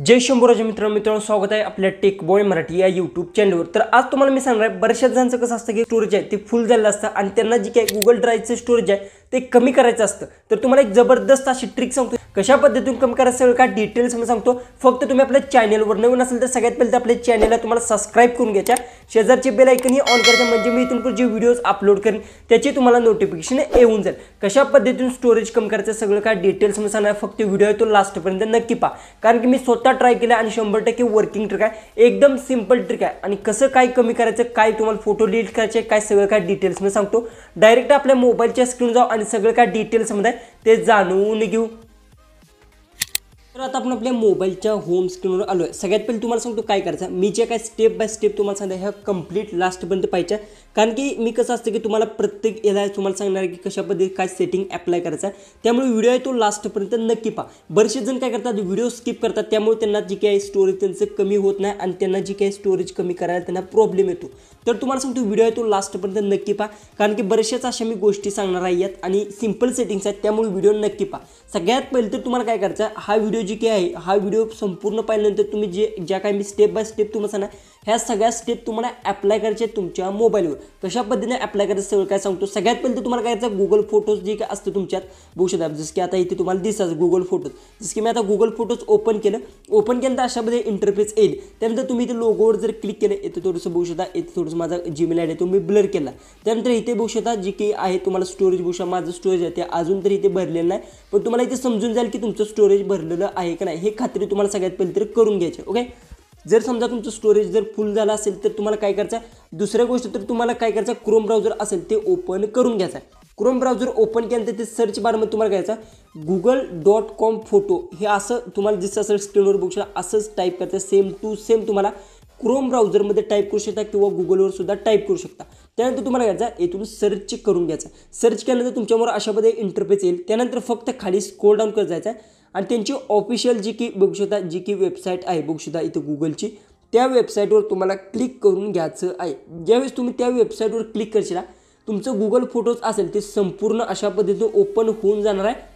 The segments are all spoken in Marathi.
जय शंभूराज मित्रांनो स्वागत आहे आपल्या टेक बॉय मराठी या यूट्यूब चॅनलवर। तर आज तुम्हाला मी सांगणार आहे बऱ्याच जणांचं कसं असतं की स्टोरेज आहे ते फुल झालेलं असतं आणि त्यांना जी काही गुगल ड्राईव्हचं स्टोरेज आहे ते कमी करायचं असतं। तर तुम्हाला एक जबरदस्त अशी ट्रिक सांगतो कशा पद्धतीने कमी करायचं सगळं काय डिटेल्स मी सांगतो। फक्त तुम्ही आपल्या चॅनलवर नवीन असेल तर सगळ्यात पहिले आपल्या चॅनलला तुम्हाला सबस्क्राइब करून घ्यायचं, शेजारचे बेल आयकन ही ऑन करायचं म्हणजे मी इथून जे व्हिडिओज अपलोड करेन त्याची तुम्हाला नोटिफिकेशन येऊन जाईल। कशा पद्धतीने स्टोरेज कमी करायचं सगळं काय डिटेल्स मी सांगणार, फक्त व्हिडिओ तो लास्टपर्यंत नक्की पहा कारण की मी स्वतः ट्राय केलं आणि 100% वर्किंग ट्रिक आहे, एकदम सिंपल ट्रिक आहे। आणि कसं काय कमी करायचं, काय तुम्हाला फोटो डिलीट करायचे, काय सगळं काय डिटेल्स मी सांगतो। डायरेक्ट आपल्या मोबाईलच्या स्क्रीन जाऊ आणि सगळं काय डिटेल्स मध्ये ते जाणून घेऊ। तर आता आपण आपल्या मोबाईलच्या होम स्क्रीनवर आलो आहे। सगळ्यात पहिले तुम्हाला सांगतो काय करायचं, मी जे काय स्टेप बाय स्टेप तुम्हाला सांगते ह्या कंप्लीट लास्टपर्यंत पाहिजे कारण की मी कसं असतं की तुम्हाला प्रत्येक याला तुम्हाला सांगणार की कशा पद्धतीने काय सेटिंग अप्लाय करायचं आहे, त्यामुळे व्हिडिओ आहे तो लास्टपर्यंत नक्की पहा। बरेचसे जण काय करतात व्हिडिओ स्किप करतात, त्यामुळे त्यांना जी काही स्टोरेज त्यांचं कमी होत नाही आणि त्यांना जी काही स्टोरेज कमी करायला त्यांना प्रॉब्लेम येतो। तर तुम्हाला सांगतो व्हिडिओ आहे तो लास्टपर्यंत नक्की पहा कारण की बरेचशाच अशा मी गोष्टी सांगणार आहेत आणि सिंपल सेटिंग्स आहेत, त्यामुळे व्हिडिओ नक्की पहा। सगळ्यात पहिले तर तुम्हाला काय करायचं, हा व्हिडिओ जी काही आहे हा व्हिडिओ संपूर्ण पाहिल्यानंतर तुम्ही ज्या काही मी स्टेप बाय स्टेप तुम्हाला सांगणार ह्या सगळ्या स्टेप तुम्हाला अप्लाय करायचे तुमच्या मोबाईलवर। कशा पद्धतीने अप्लाय करायचं सगळं काय सांगतो। सगळ्यात पहिले तर तुम्हाला काय करायचं, गुगल फोटोज जे काय असतं तुमच्यात बघू शकता, जसं की आता इथे तुम्हाला दिसतं गुगल फोटोज, जसं की मी आता गुगल फोटोज ओपन केल्यानंतर अशामध्ये इंटरफेस येईल। त्यानंतर तुम्ही इथे लोगोवर जर क्लिक केलं इथे थोडंसं बघू शकता, इथे थोडंसं माझा जीमेल आयडी तो मी ब्लर केला। त्यानंतर इथे बघू शकता जी काही आहे तुम्हाला स्टोरेज बघू शकता, माझं स्टोरेज आहे ते अजून तरी इथे भरलेलं नाही, पण तुम्हाला इथे समजून जाईल की तुमचं स्टोरेज भरलेलं आहे का नाही हे खात्री तुम्हाला सगळ्यात पहिले तर करून घ्यायची। ओके, जर समजा तुमचं स्टोरेज जर फुल झालं असेल तर तुम्हाला काय करायचं, दुसऱ्या गोष्ट तर तुम्हाला काय करायचं, क्रोम ब्राउझर असेल ते ओपन करून घ्यायचं। क्रोम ब्राउझर ओपन केल्यानंतर ते सर्च बारमध्ये तुम्हाला काय करायचं, google.com फोटो हे असं तुम्हाला दिसतं असेल स्क्रीनवर बघू शकता, असंच टाईप करायचं सेम टू सेम तुम्हाला क्रोम ब्राउझरमध्ये टाईप करू शकता किंवा गुगलवर सुद्धा टाईप करू शकता। त्यानंतर तुम्हाला घ्यायचं इथून सर्च करून घ्यायचं। सर्च केल्यानंतर तुमच्यावर अशामध्ये इंटरफेस येईल। त्यानंतर फक्त खाली स्क्रोल डाऊन करत जायचं आणि त्यांची ऑफिशियल जी की बघू शकता जी की वेबसाईट आहे बघू शकता इथे गुगलची, त्या वेबसाईटवर तुम्हाला क्लिक करून घ्यायचं आहे। ज्यावेळेस तुम्ही त्या वेबसाईटवर क्लिक करशील तुमचं गुगल फोटोज असेल ते संपूर्ण अशा पद्धतीने ओपन होऊन जाणार आहे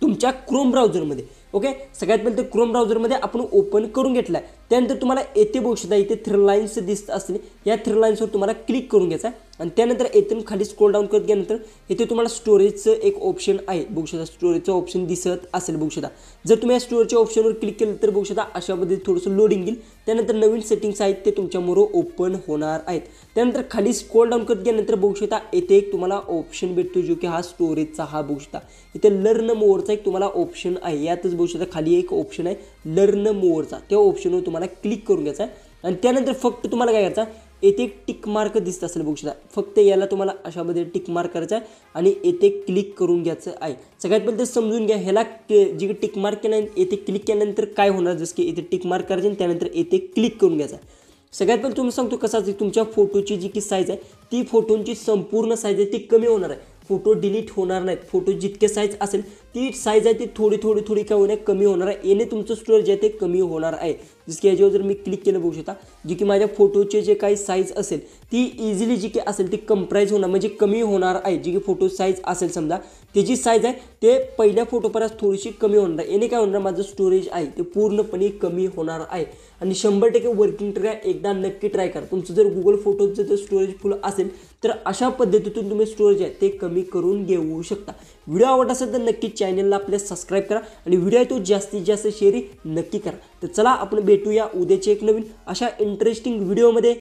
तुमच्या क्रोम ब्राउझरमध्ये। ओके, सगळ्यात पहिले तर क्रोम ब्राउझरमध्ये आपण ओपन करून घेतला आहे। त्यानंतर तुम्हाला येथे बघू शकता इथे 3 लाईन्स दिसत असतील, या 3 लाईन्सवर तुम्हाला क्लिक करून घ्यायचं आहे आणि त्यानंतर इथून खाली स्क्रोल डाऊन करत गेल्यानंतर इथे तुम्हाला स्टोरेजचं एक ऑप्शन आहे बघू शकता, स्टोरेजचं ऑप्शन दिसत असेल बघू शकता। जर तुम्ही या स्टोरेजच्या ऑप्शनवर क्लिक केलं तर बघू शकता अशा पद्धतीने थोडंसं लोडिंग येईल। त्यानंतर नवीन सेटिंग्स आहेत ते तुमच्याबरोबर ओपन होणार आहेत। त्यानंतर खाली स्क्रोल डाऊन करत गेल्यानंतर बघू शकता इथे एक तुम्हाला ऑप्शन भेटतो जो की हा स्टोरेजचा हा बघू शकता, इथे लर्न मोअरचा एक तुम्हाला ऑप्शन आहे, यातच बघू शकता खाली एक ऑप्शन आहे लर्न मोअरचा, त्या ऑप्शनवर तुम्हाला क्लिक करून घ्यायचा आहे आणि त्यानंतर फक्त तुम्हाला काय करायचं, येथे एक टिक मार्क दिसत असेल बघू शकता, फक्त याला तुम्हाला अशामध्ये टिक मार्क करायचा आहे आणि येथे क्लिक करून घ्यायचं आहे। सगळ्यात पहिले तर समजून घ्या ह्याला जी टिक मार्क केलं येथे क्लिक केल्यानंतर काय होणार, जसं की इथे टिक मार्क करायचं आणि त्यानंतर येथे क्लिक करून घ्यायचं आहे। सगळ्यात पहिले तुम्ही सांगतो कसं असते, तुमच्या फोटोची जी की साईज आहे ती फोटोची संपूर्ण साईज आहे ती कमी होणार आहे, फोटो डिलीट होणार नाहीत। फोटो जितके साईज असेल ती साईज आहे ती थोडी काय होणार कमी होणार आहे, याने तुमचं स्टोरेज आहे ते कमी होणार आहे। जसं की याच्यावर जर मी क्लिक केलं बघू शकता जी की माझ्या फोटोचे जे काही साईज असेल ती इझिली जी की असेल ती कंप्राइज होणार म्हणजे कमी होणार आहे। जी की फोटो साईज असेल समजा त्याची साईज आहे ते पहिल्या फोटोपर्यंत थोडीशी कमी होणार आहे, याने काय होणार माझं स्टोरेज आहे ते पूर्णपणे कमी होणार आहे आणि 100% वर्किंग ट्राय एकदा नक्की ट्राय करा। तुमचं जर गुगल फोटोचं जर स्टोरेज फुल असेल तर अशा पद्धतीतून तुम्ही स्टोरेज आहे ते कमी करून घेऊ शकता। व्हिडिओ आवडला असेल तर नक्की चॅनलला आपल्या सबस्क्राइब करा आणि व्हिडिओ तो जास्तीत जास्त शेअर नक्की करा। तर चला आपण भेटूया उद्याच्या एक नवीन अशा इंटरेस्टिंग व्हिडिओमध्ये।